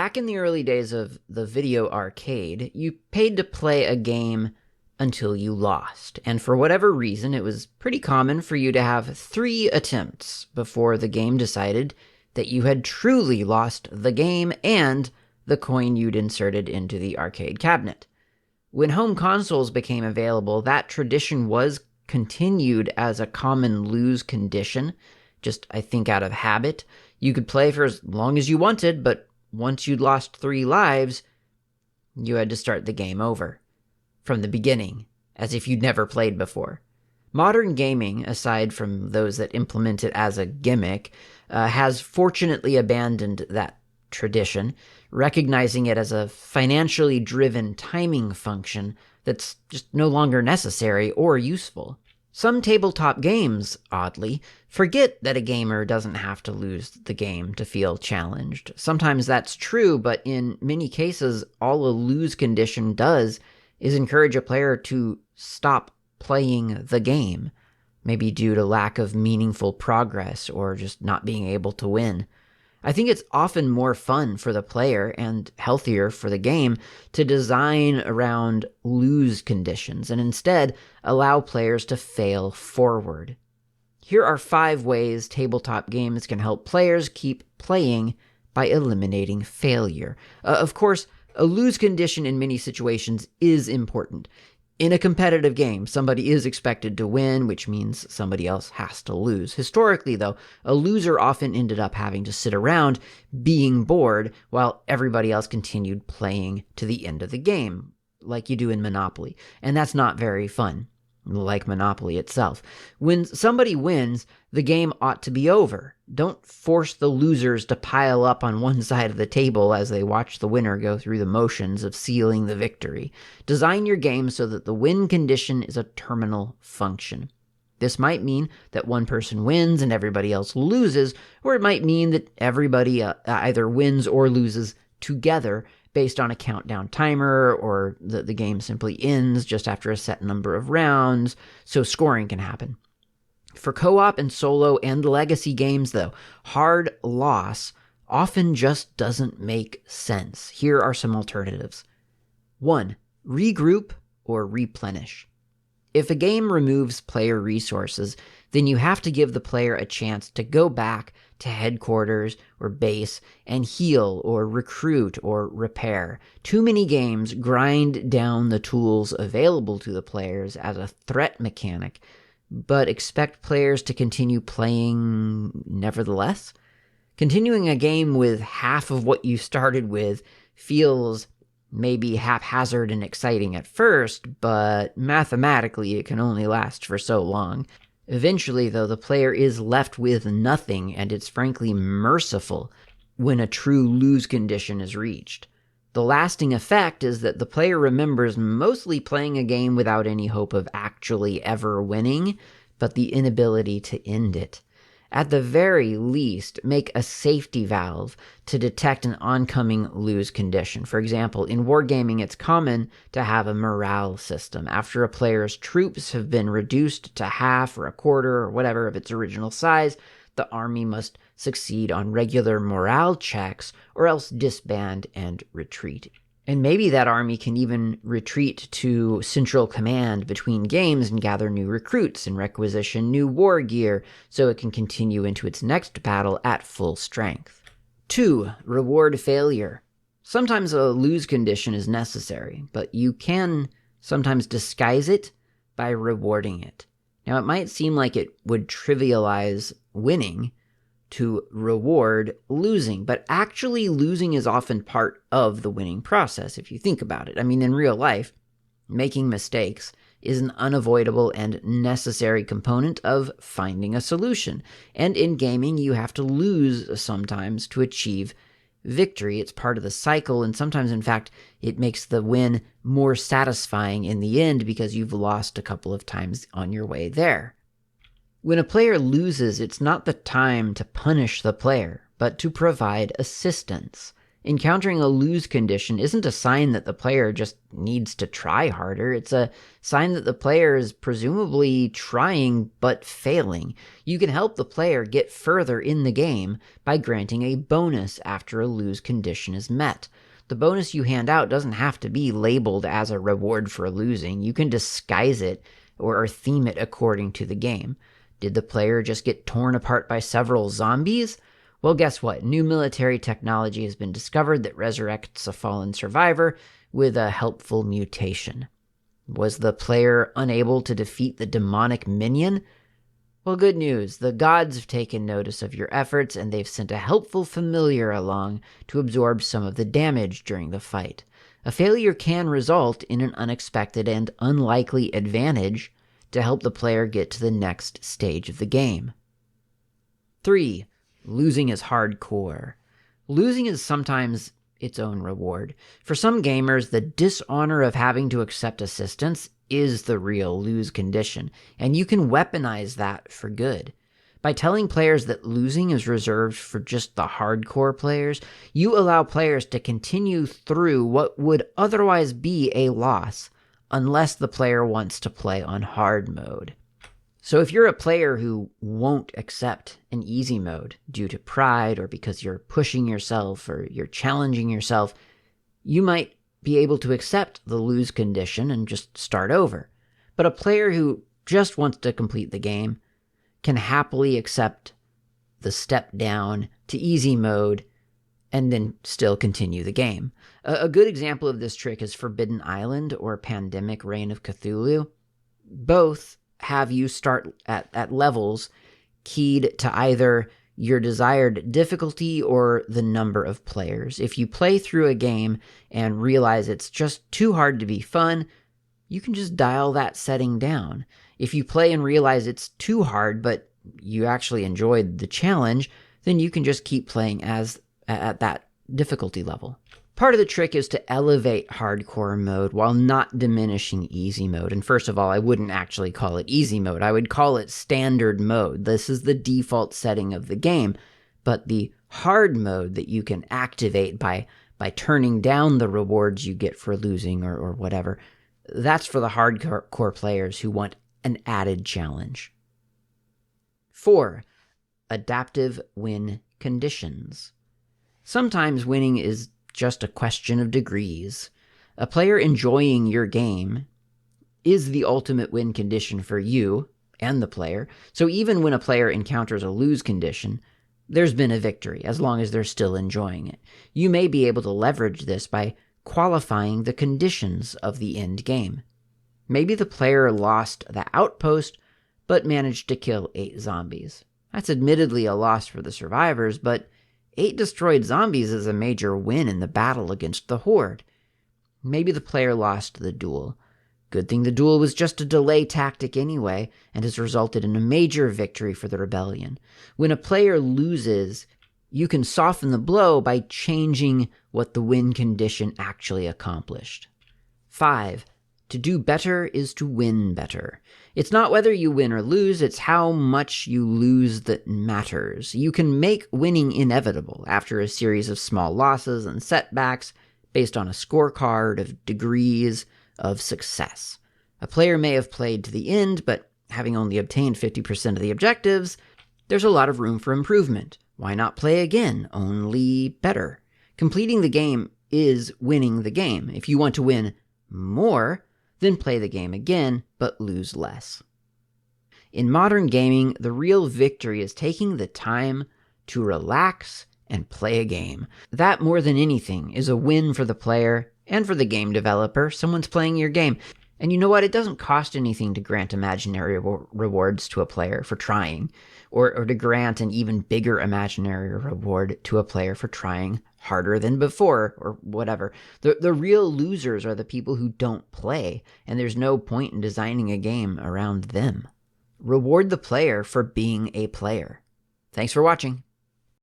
Back in the early days of the video arcade, you paid to play a game until you lost. And for whatever reason, it was pretty common for you to have 3 attempts before the game decided that you had truly lost the game and the coin you'd inserted into the arcade cabinet. When home consoles became available, that tradition was continued as a common lose condition, just I think out of habit. You could play for as long as you wanted, but once you'd lost 3 lives, you had to start the game over from the beginning, as if you'd never played before. Modern gaming, aside from those that implement it as a gimmick, has fortunately abandoned that tradition, recognizing it as a financially driven timing function that's just no longer necessary or useful. Some tabletop games, oddly, forget that a gamer doesn't have to lose the game to feel challenged. Sometimes that's true, but in many cases, all a lose condition does is encourage a player to stop playing the game, maybe due to lack of meaningful progress or just not being able to win. I think it's often more fun for the player and healthier for the game to design around lose conditions and instead allow players to fail forward. Here are 5 ways tabletop games can help players keep playing by eliminating failure. Of course, a lose condition in many situations is important. In a competitive game, somebody is expected to win, which means somebody else has to lose. Historically, though, a loser often ended up having to sit around being bored while everybody else continued playing to the end of the game, like you do in Monopoly. And that's not very fun, like Monopoly itself. When somebody wins, the game ought to be over. Don't force the losers to pile up on one side of the table as they watch the winner go through the motions of sealing the victory. Design your game so that the win condition is a terminal function. This might mean that one person wins and everybody else loses, or it might mean that everybody either wins or loses together based on a countdown timer, or the game simply ends just after a set number of rounds, so scoring can happen. For co-op and solo and legacy games, though, hard loss often just doesn't make sense. Here are some alternatives. 1. Regroup or replenish. If a game removes player resources, then you have to give the player a chance to go back to headquarters or base and heal or recruit or repair. Too many games grind down the tools available to the players as a threat mechanic, but expect players to continue playing nevertheless. Continuing a game with half of what you started with feels maybe haphazard and exciting at first, but mathematically it can only last for so long. Eventually, though, the player is left with nothing, and it's frankly merciful when a true lose condition is reached. The lasting effect is that the player remembers mostly playing a game without any hope of actually ever winning, but the inability to end it. At the very least, make a safety valve to detect an oncoming lose condition. For example, in wargaming, it's common to have a morale system. After a player's troops have been reduced to half or a quarter or whatever of its original size, the army must succeed on regular morale checks or else disband and retreat. And maybe that army can even retreat to Central Command between games and gather new recruits and requisition new war gear so it can continue into its next battle at full strength. 2. Reward failure. Sometimes a lose condition is necessary, but you can sometimes disguise it by rewarding it. Now, it might seem like it would trivialize winning to reward losing, but actually losing is often part of the winning process if you think about it. I mean, in real life, making mistakes is an unavoidable and necessary component of finding a solution. And in gaming, you have to lose sometimes to achieve victory. It's part of the cycle, and sometimes, in fact, it makes the win more satisfying in the end because you've lost a couple of times on your way there. When a player loses, it's not the time to punish the player, but to provide assistance. Encountering a lose condition isn't a sign that the player just needs to try harder. It's a sign that the player is presumably trying but failing. You can help the player get further in the game by granting a bonus after a lose condition is met. The bonus you hand out doesn't have to be labeled as a reward for losing. You can disguise it or theme it according to the game. Did the player just get torn apart by several zombies? Well, guess what? New military technology has been discovered that resurrects a fallen survivor with a helpful mutation. Was the player unable to defeat the demonic minion? Well, good news. The gods have taken notice of your efforts, and they've sent a helpful familiar along to absorb some of the damage during the fight. A failure can result in an unexpected and unlikely advantage to help the player get to the next stage of the game. 3. Losing is hardcore. Losing is sometimes its own reward. For some gamers, the dishonor of having to accept assistance is the real lose condition, and you can weaponize that for good. By telling players that losing is reserved for just the hardcore players, you allow players to continue through what would otherwise be a loss, unless the player wants to play on hard mode. So if you're a player who won't accept an easy mode due to pride or because you're pushing yourself or you're challenging yourself, you might be able to accept the lose condition and just start over. But a player who just wants to complete the game can happily accept the step down to easy mode and then still continue the game. A good example of this trick is Forbidden Island or Pandemic Reign of Cthulhu. Both have you start at levels keyed to either your desired difficulty or the number of players. If you play through a game and realize it's just too hard to be fun, you can just dial that setting down. If you play and realize it's too hard but you actually enjoyed the challenge, then you can just keep playing at that difficulty level. Part of the trick is to elevate hardcore mode while not diminishing easy mode. And first of all, I wouldn't actually call it easy mode. I would call it standard mode. This is the default setting of the game. But the hard mode that you can activate by turning down the rewards you get for losing or whatever, that's for the hardcore players who want an added challenge. 4. Adaptive win conditions. Sometimes winning is just a question of degrees. A player enjoying your game is the ultimate win condition for you and the player, so even when a player encounters a lose condition, there's been a victory as long as they're still enjoying it. You may be able to leverage this by qualifying the conditions of the end game. Maybe the player lost the outpost, but managed to kill 8 zombies. That's admittedly a loss for the survivors, but 8 destroyed zombies is a major win in the battle against the Horde. Maybe the player lost the duel. Good thing the duel was just a delay tactic anyway, and has resulted in a major victory for the rebellion. When a player loses, you can soften the blow by changing what the win condition actually accomplished. 5. To do better is to win better. It's not whether you win or lose, it's how much you lose that matters. You can make winning inevitable after a series of small losses and setbacks based on a scorecard of degrees of success. A player may have played to the end, but having only obtained 50% of the objectives, there's a lot of room for improvement. Why not play again, only better? Completing the game is winning the game. If you want to win more, then play the game again, but lose less. In modern gaming, the real victory is taking the time to relax and play a game. That, more than anything, is a win for the player and for the game developer. Someone's playing your game. And you know what? It doesn't cost anything to grant imaginary rewards to a player for trying, or to grant an even bigger imaginary reward to a player for trying harder than before, or whatever. The real losers are the people who don't play, and there's no point in designing a game around them. Reward the player for being a player. Thanks for watching.